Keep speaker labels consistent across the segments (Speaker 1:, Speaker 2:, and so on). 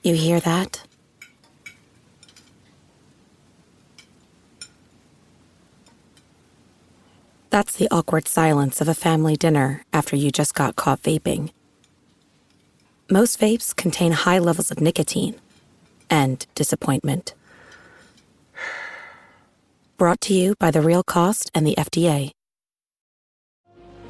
Speaker 1: You hear that? That's the awkward silence of a family dinner after you just got caught vaping. Most vapes contain high levels of nicotine and disappointment. Brought to you by The Real Cost and the FDA.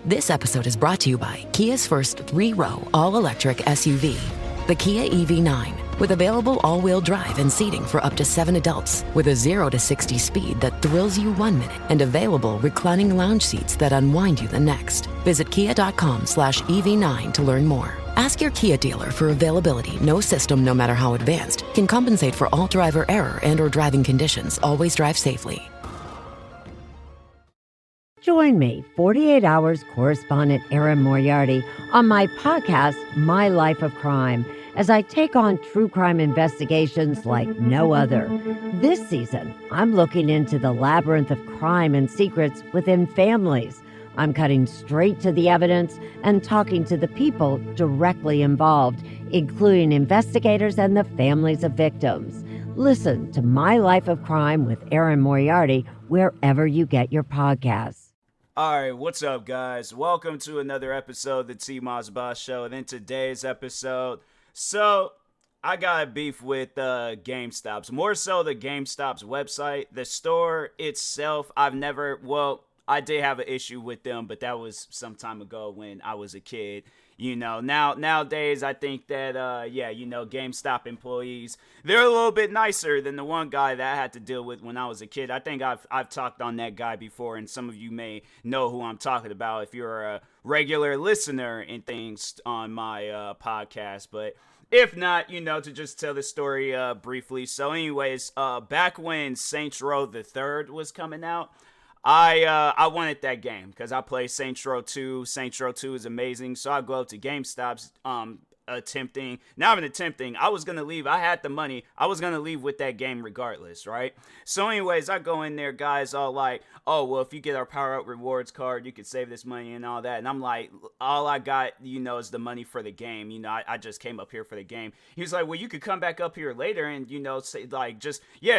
Speaker 2: This episode is brought to you by Kia's first 3-row all-electric SUV, the Kia EV9, with available all-wheel drive and seating for up to 7 adults, with a 0 to 60 speed that thrills you 1 minute, and available reclining lounge seats that unwind you the next. Visit kia.com/EV9 to learn more. Ask your Kia dealer for availability. No system, no matter how advanced, can compensate for all driver error and or driving conditions. Always drive safely.
Speaker 3: Join me, 48 Hours correspondent Erin Moriarty, on my podcast, My Life of Crime, as I take on true crime investigations like no other. This season, I'm looking into the labyrinth of crime and secrets within families. I'm cutting straight to the evidence and talking to the people directly involved, including investigators and the families of victims. Listen to My Life of Crime with Erin Moriarty wherever you get your podcasts.
Speaker 4: All right, what's up, guys? Welcome to another episode of the TMossBoss Show. And in today's episode, I got a beef with Gamestop's. More so the Gamestop's website. The store itself, I did have an issue with them, but that was some time ago when I was a kid. Nowadays, I think that, GameStop employees, they're a little bit nicer than the one guy that I had to deal with when I was a kid. I think I've talked on that guy before, and some of you may know who I'm talking about if you're a regular listener and things on my podcast. But if not, to just tell the story briefly. So anyways, back when Saints Row the Third was coming out, I wanted that game because I play Saints Row 2. Saints Row 2 is amazing. So I go up to GameStop's I was going to leave. I had the money. I was going to leave with that game regardless, right? So anyways, I go in there, guys, all like, oh, well, if you get our Power Up Rewards card, you could save this money and all that. And I'm like, all I got, is the money for the game. I just came up here for the game. He was like, well, you could come back up here later and, say, like,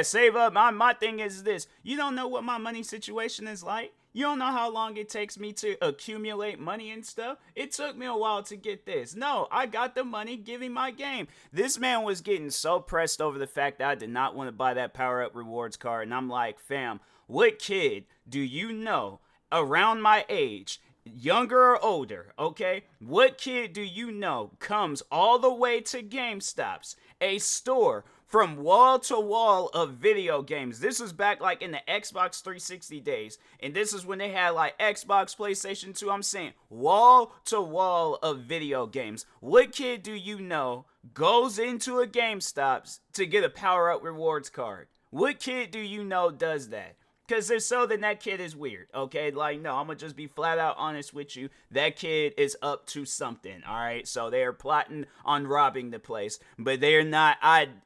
Speaker 4: save up. My thing is this. You don't know what my money situation is like. You don't know how long it takes me to accumulate money and stuff. It took me a while to get this. No, I got the money, give me my game. This man was getting so pressed over the fact that I did not want to buy that Power Up Rewards card. And I'm like, fam, what kid do you know around my age, younger or older, okay? What kid do you know comes all the way to GameStop's, a store from wall to wall of video games? This was back like in the Xbox 360 days. And this is when they had like Xbox, PlayStation 2. I'm saying wall to wall of video games. What kid do you know goes into a GameStop to get a Power Up Rewards card? What kid do you know does that? Because if so, then that kid is weird, okay? Like, no, I'm going to just be flat out honest with you. That kid is up to something, all right? So they are plotting on robbing the place. But they are not,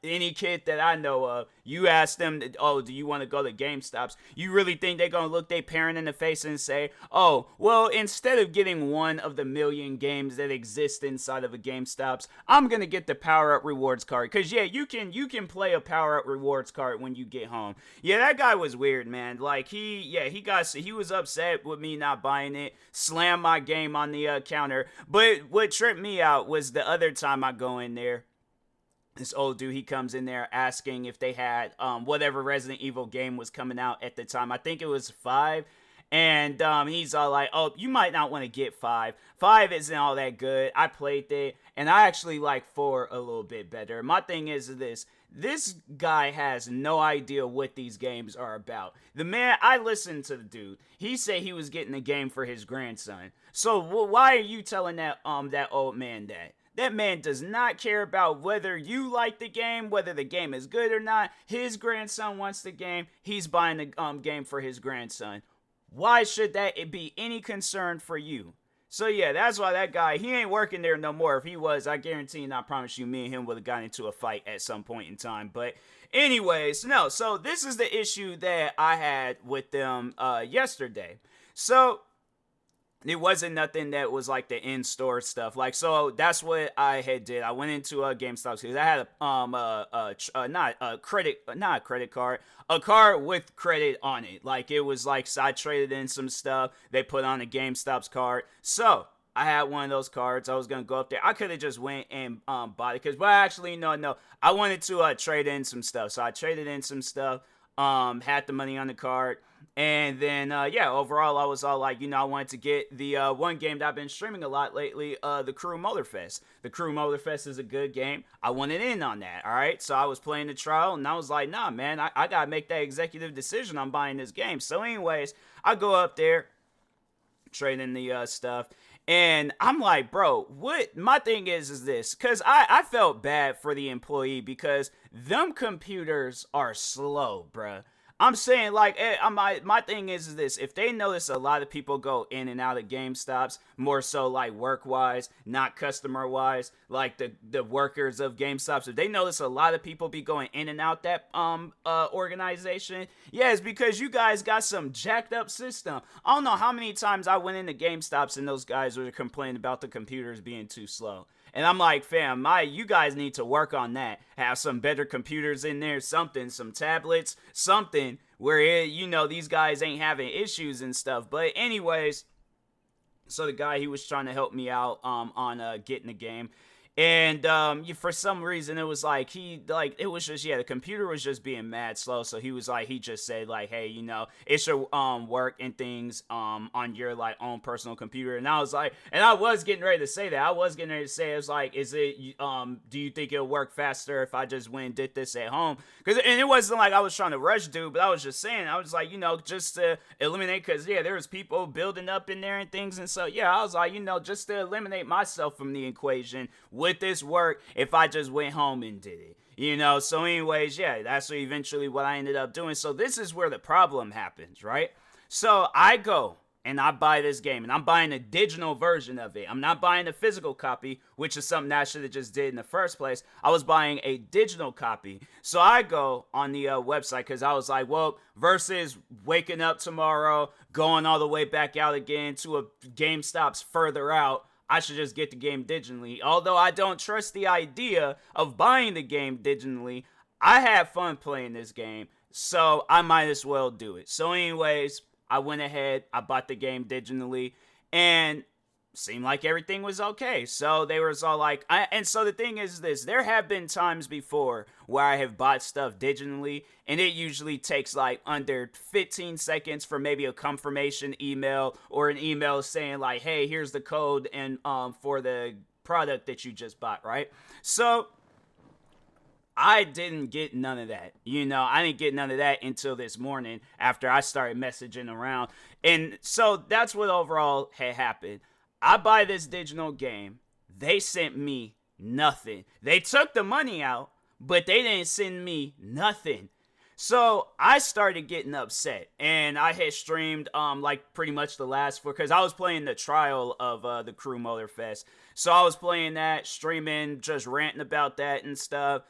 Speaker 4: any kid that I know of, you ask them, do you want to go to GameStop's? You really think they're going to look their parent in the face and say, oh, well, instead of getting one of the million games that exist inside of a GameStop's, I'm going to get the Power Up Rewards card. Because, yeah, you can play a Power Up Rewards card when you get home. Yeah, that guy was weird, man. Like, he was upset with me not buying it, slammed my game on the counter. But what tripped me out was the other time I go in there, this old dude, he comes in there asking if they had whatever Resident Evil game was coming out at the time. I think it was 5. And he's all like, oh, you might not want to get 5. 5 isn't all that good. I played it, and I actually like 4 a little bit better. My thing is this. This guy has no idea what these games are about. The man, I listened to the dude. He said he was getting a game for his grandson. So why are you telling that old man that? That man does not care about whether you like the game, whether the game is good or not. His grandson wants the game. He's buying the game for his grandson. Why should that be any concern for you? So yeah, that's why that guy, he ain't working there no more. If he was, I guarantee and I promise you, me and him would have gotten into a fight at some point in time. But anyways, no, so this is the issue that I had with them yesterday. So it wasn't nothing that was like the in-store stuff. Like, so that's what I had did. I went into a GameStop because I had not a credit card, a card with credit on it. Like, it was like, so I traded in some stuff. They put on a GameStop's card. So I had one of those cards. I was gonna go up there. I could have just went and bought it, but actually, no. I wanted to trade in some stuff. So I traded in some stuff. Had the money on the card. And then, overall, I was all like, I wanted to get the one game that I've been streaming a lot lately, the Crew Motorfest. The Crew Motorfest is a good game. I wanted in on that, all right? So I was playing the trial, and I was like, nah, man, I got to make that executive decision on buying this game. So anyways, I go up there, trade in the stuff, and I'm like, bro, what? My thing is this, because I felt bad for the employee because them computers are slow, bruh. I'm saying, like, my thing is this. If they notice a lot of people go in and out of GameStops, more so like work-wise, not customer-wise, like the workers of GameStops, if they notice a lot of people be going in and out that organization, yeah, it's because you guys got some jacked up system. I don't know how many times I went into GameStops and those guys were complaining about the computers being too slow. And I'm like, fam, you guys need to work on that. Have some better computers in there, something, some tablets, something where, these guys ain't having issues and stuff. But anyways, so the guy, he was trying to help me out on getting the game. And for some reason, it was like, it was just, the computer was just being mad slow. So he was like, he just said like, hey, it should work and things on your like own personal computer. And I was like, and I was getting ready to say that. I was getting ready to say, it was like, do you think it'll work faster if I just went and did this at home? And it wasn't like I was trying to rush dude, but I was just saying, I was like, just to eliminate, because there was people building up in there and things. And so, I was like, just to eliminate myself from the equation, would this work if I just went home and did it? So anyways, that's eventually what I ended up doing. So this is where the problem happens, right? So I go and I buy this game, and I'm buying a digital version of it. I'm not buying a physical copy, which is something I should have just did in the first place. I was buying a digital copy. So I go on the website because I was like, well, versus waking up tomorrow, going all the way back out again to a GameStop's further out, I should just get the game digitally. Although I don't trust the idea of buying the game digitally, I had fun playing this game, so I might as well do it. So anyways, I went ahead, I bought the game digitally, and seemed like everything was okay. So they were all like, and so the thing is this, there have been times before where I have bought stuff digitally, and it usually takes like under 15 seconds for maybe a confirmation email or an email saying like, hey, here's the code and for the product that you just bought, right? So I didn't get none of that. I didn't get none of that until this morning after I started messaging around. And so that's what overall had happened. I buy this digital game. They sent me nothing. They took the money out, but they didn't send me nothing. So I started getting upset, and I had streamed like pretty much the last because I was playing the trial of the Crew Motorfest. So I was playing that, streaming, just ranting about that and stuff.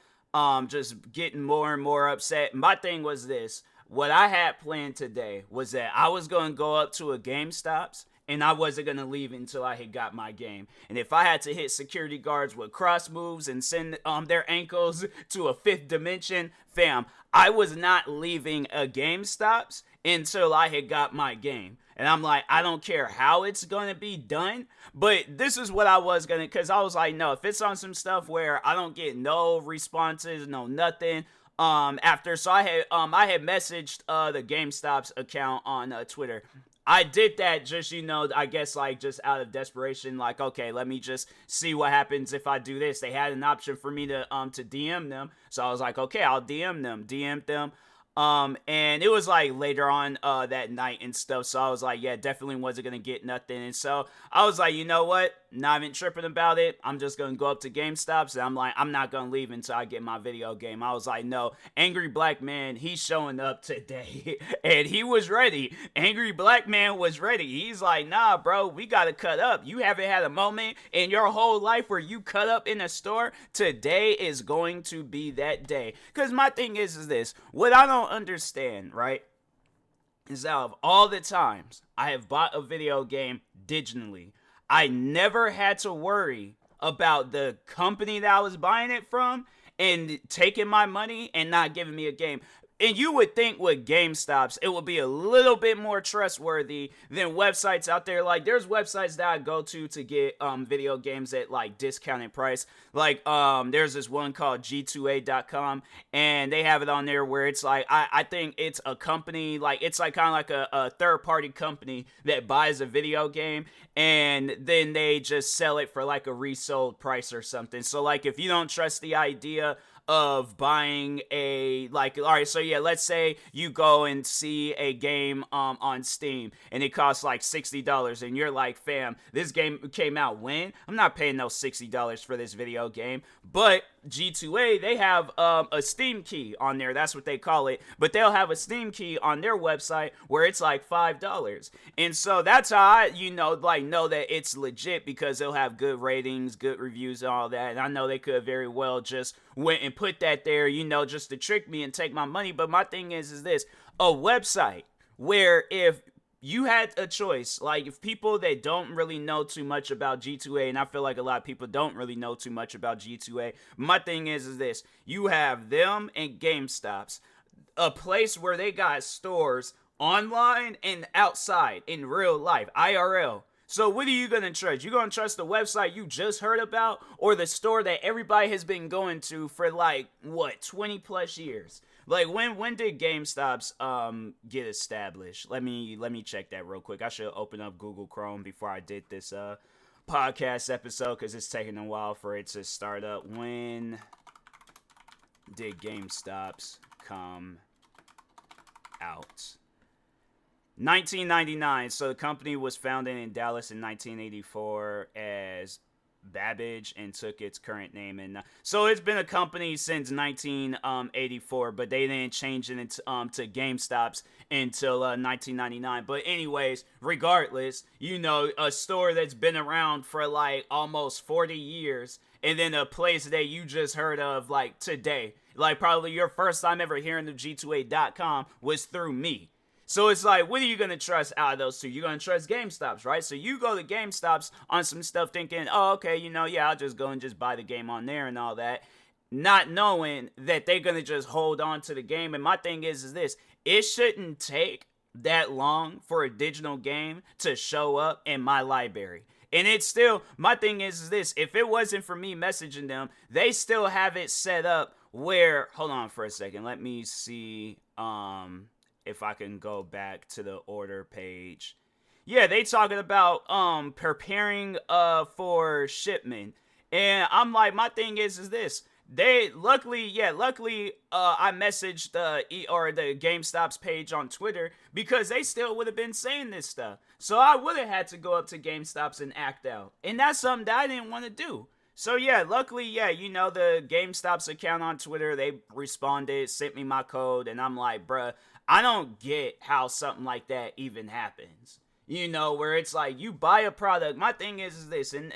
Speaker 4: Just getting more and more upset. My thing was this. What I had planned today was that I was going to go up to a GameStop's, and I wasn't going to leave until I had got my game. And if I had to hit security guards with cross moves and send their ankles to a fifth dimension, fam, I was not leaving a GameStop's until I had got my game. And I'm like, I don't care how it's going to be done, but this is what I was going to, because I was like, no, if it's on some stuff where I don't get no responses, no nothing, after, so I had messaged the GameStop's account on Twitter. I did that just, I guess like just out of desperation, like, okay, let me just see what happens if I do this. They had an option for me to DM them. So I was like, okay, I'll DM them. And it was like later on that night and stuff. So I was like, yeah, definitely wasn't going to get nothing. And so I was like, you know what? Not even tripping about it. I'm just going to go up to GameStop's, and I'm like, I'm not going to leave until I get my video game. I was like, no, Angry Black Man, he's showing up today. And he was ready. Angry Black Man was ready. He's like, nah, bro, we got to cut up. You haven't had a moment in your whole life where you cut up in a store. Today is going to be that day. Because my thing is this, what I don't understand, right, is out of all the times I have bought a video game digitally, I never had to worry about the company that I was buying it from and taking my money and not giving me a game. And you would think with GameStops, it would be a little bit more trustworthy than websites out there. Like, there's websites that I go to get video games at, like, discounted price. Like, there's this one called G2A.com, and they have it on there where it's like, I think it's a company, like, it's like kind of like a third-party company that buys a video game, and then they just sell it for, like, a resold price or something. So, like, if you don't trust the idea of buying a, like, all right, so yeah, let's say you go and see a game on Steam and it costs like $60 and you're like, fam, this game came out when? I'm not paying no $60 for this video game. But G2A, they have a Steam key on there. That's what they call it. But they'll have a Steam key on their website where it's like $5. And so that's how I, know that it's legit, because they'll have good ratings, good reviews, and all that. And I know they could very well just went and put that there, just to trick me and take my money. But my thing is this, a website where if you had a choice, like, if people that don't really know too much about G2A, and I feel like a lot of people don't really know too much about G2A, my thing is this, you have them and GameStops, a place where they got stores online and outside in real life, IRL. So what are you going to trust? You going to trust the website you just heard about, or the store that everybody has been going to for, like, 20 plus years? Like, when did GameStops get established? Let me check that real quick. I should open up Google Chrome before I did this podcast episode, because it's taking a while for it to start up. When did GameStops come out? 1999. So the company was founded in Dallas in 1984 as Babbage and took its current name. And so it's been a company since 1984, but they didn't change it to GameStops until 1999. But anyways, regardless, a store that's been around for like almost 40 years, and then a place that you just heard of like today, like probably your first time ever hearing of G2A.com was through me. So it's like, what are you going to trust out of those two? You're going to trust GameStops, right? So you go to GameStops on some stuff thinking, oh, okay, yeah, I'll just go and just buy the game on there and all that, not knowing that they're going to just hold on to the game. And my thing is this, it shouldn't take that long for a digital game to show up in my library. And it's still, my thing is this, if it wasn't for me messaging them, they still have it set up where, hold on for a second, let me see, if I can go back to the order page. Yeah, they talking about preparing for shipment. And I'm like, my thing is this. They luckily I messaged the GameStop's page on Twitter, because they still would have been saying this stuff. So I would have had to go up to GameStop's and act out. And that's something that I didn't want to do. So yeah, luckily, the GameStop's account on Twitter, they responded, sent me my code, and I'm like, bruh, I don't get how something like that even happens. Where it's like you buy a product. My thing is this, and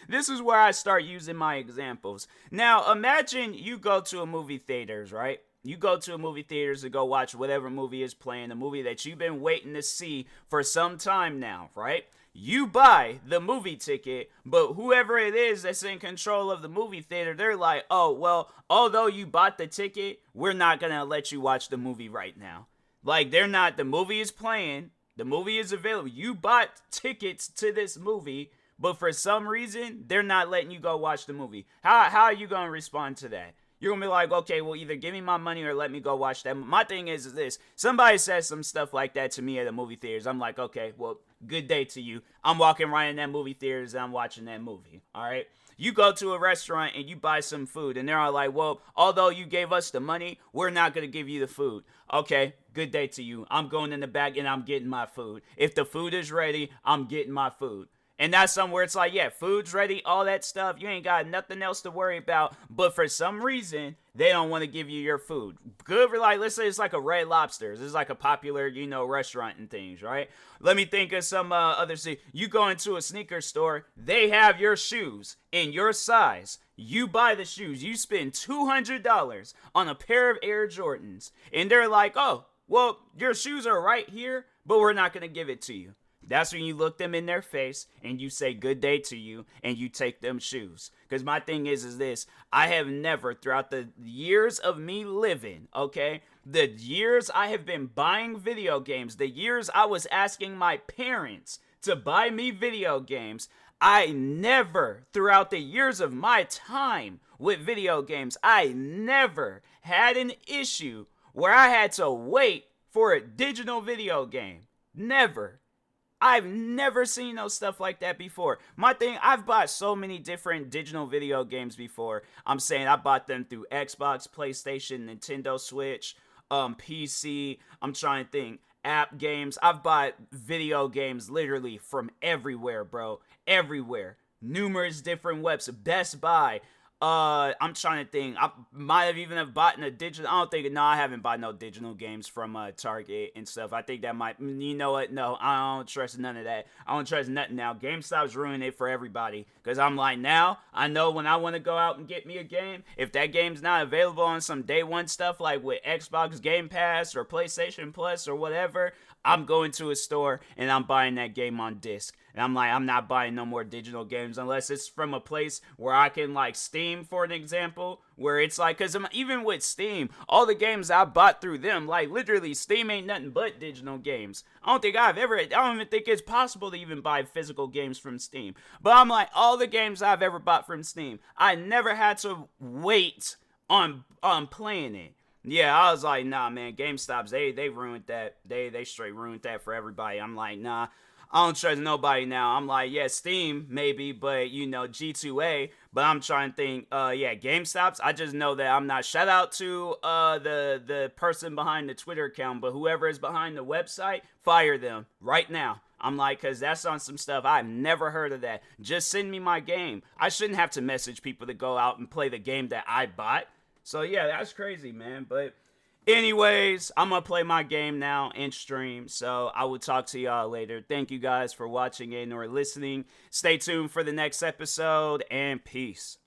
Speaker 4: this is where I start using my examples. Now, imagine you go to a movie theaters, right? You go to a movie theaters to go watch whatever movie is playing, a movie that you've been waiting to see for some time now, right? You buy the movie ticket, but whoever it is that's in control of the movie theater, they're like, oh, well, although you bought the ticket, we're not going to let you watch the movie right now. Like, the movie is playing, the movie is available. You bought tickets to this movie, but for some reason, they're not letting you go watch the movie. How are you going to respond to that? You're going to be like, okay, well, either give me my money or let me go watch that. My thing is this. Somebody says some stuff like that to me at the movie theaters. I'm like, okay, well, good day to you. I'm walking right in that movie theaters and I'm watching that movie, all right? You go to a restaurant and you buy some food, and they're all like, well, although you gave us the money, we're not going to give you the food. Okay, good day to you. I'm going in the back and I'm getting my food. If the food is ready, I'm getting my food. And that's somewhere it's like, yeah, food's ready, all that stuff. You ain't got nothing else to worry about. But for some reason, they don't want to give you your food. Good for, like, let's say it's like a Red Lobster's. It's like a popular, restaurant and things, right? Let me think of some other things. You go into a sneaker store, they have your shoes in your size. You buy the shoes. You spend $200 on a pair of Air Jordans. And they're like, oh, well, your shoes are right here, but we're not going to give it to you. That's when you look them in their face and you say good day to you and you take them shoes. Because my thing is this, I have never, throughout the years of me living, okay, the years I have been buying video games, the years I was asking my parents to buy me video games, I never, throughout the years of my time with video games, I never had an issue where I had to wait for a digital video game. Never. I've never seen no stuff like that before. My thing, I've bought so many different digital video games before. I'm saying I bought them through Xbox, PlayStation, Nintendo Switch, PC. I'm trying to think. App games. I've bought video games literally from everywhere, bro. Everywhere. Numerous different websites. Best Buy. I'm trying to think. I might have even have bought a digital. I don't think. No, I haven't bought no digital games from Target and stuff. I think that might. You know what? No, I don't trust none of that. I don't trust nothing now. GameStop's ruining it for everybody. Cause I'm like, now I know when I want to go out and get me a game, if that game's not available on some day one stuff like with Xbox Game Pass or PlayStation Plus or whatever, I'm going to a store and I'm buying that game on disc. And I'm like, I'm not buying no more digital games unless it's from a place where I can, like, Steam, for an example, where it's like, because even with Steam, all the games I bought through them, like, literally, Steam ain't nothing but digital games. I don't even think it's possible to even buy physical games from Steam. But I'm like, all the games I've ever bought from Steam, I never had to wait on playing it. Yeah, I was like, nah, man, GameStops, they ruined that. They straight ruined that for everybody. I'm like, nah. I don't trust nobody now. I'm like, yeah, Steam, maybe, but, you know, G2A. But I'm trying to think, yeah, GameStops. I just know that I'm not. Shout out to the person behind the Twitter account, but whoever is behind the website, fire them right now. I'm like, because that's on some stuff. I've never heard of that. Just send me my game. I shouldn't have to message people to go out and play the game that I bought. So, yeah, that's crazy, man. But anyways, I'm going to play my game now and stream, so I will talk to y'all later. Thank you guys for watching and or listening. Stay tuned for the next episode, and peace.